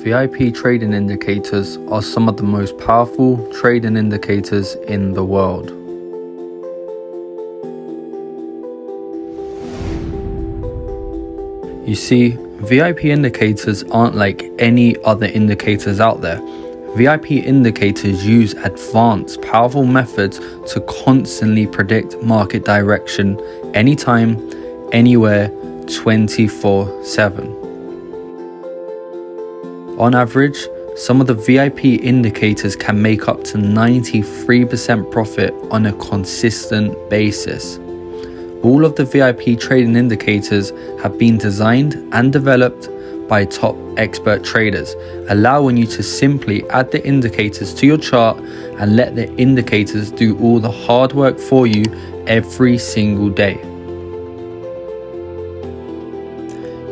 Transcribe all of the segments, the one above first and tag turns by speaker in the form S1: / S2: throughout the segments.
S1: VIP trading indicators are some of the most powerful trading indicators in the world. You see, VIP indicators aren't like any other indicators out there. VIP indicators use advanced, powerful methods to constantly predict market direction anytime, anywhere, 24/7. On average, some of the VIP indicators can make up to 93% profit on a consistent basis. All of the VIP trading indicators have been designed and developed by top expert traders, allowing you to simply add the indicators to your chart and let the indicators do all the hard work for you every single day.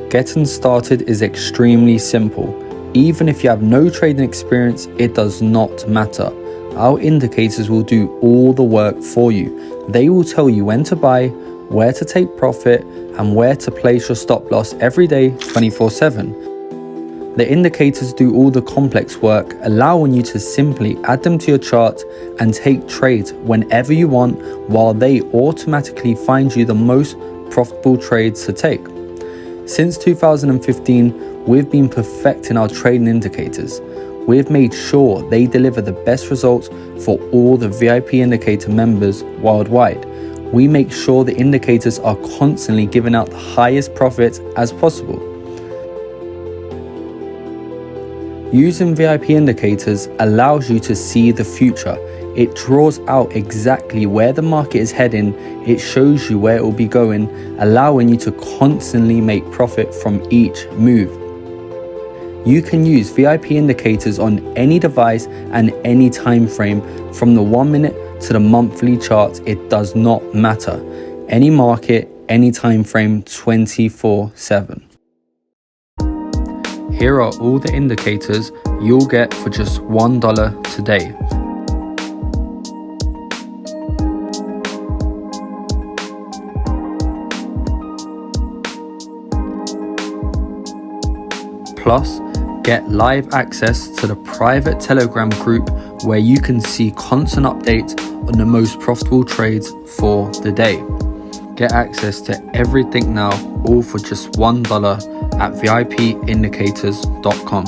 S1: Getting started is extremely simple. Even if you have no trading experience, it does not matter. Our indicators will do all the work for you. They will tell you when to buy, where to take profit, and where to place your stop loss every day, 24/7. The indicators do all the complex work, allowing you to simply add them to your chart and take trades whenever you want, while they automatically find you the most profitable trades to take. Since 2015, we've been perfecting our trading indicators. We've made sure they deliver the best results for all the VIP indicator members worldwide. We make sure the indicators are constantly giving out the highest profits as possible. Using VIP indicators allows you to see the future. It draws out exactly where the market is heading. It shows you where it will be going, allowing you to constantly make profit from each move. You can use VIP indicators on any device and any time frame, from the 1 minute to the monthly charts. It does not matter. Any market, any time frame, 24/7. Here are all the indicators you'll get for just $1 today. Plus, get live access to the private Telegram group where you can see constant updates on the most profitable trades for the day. Get access to everything now, all for just $1 at VIPindicators.com.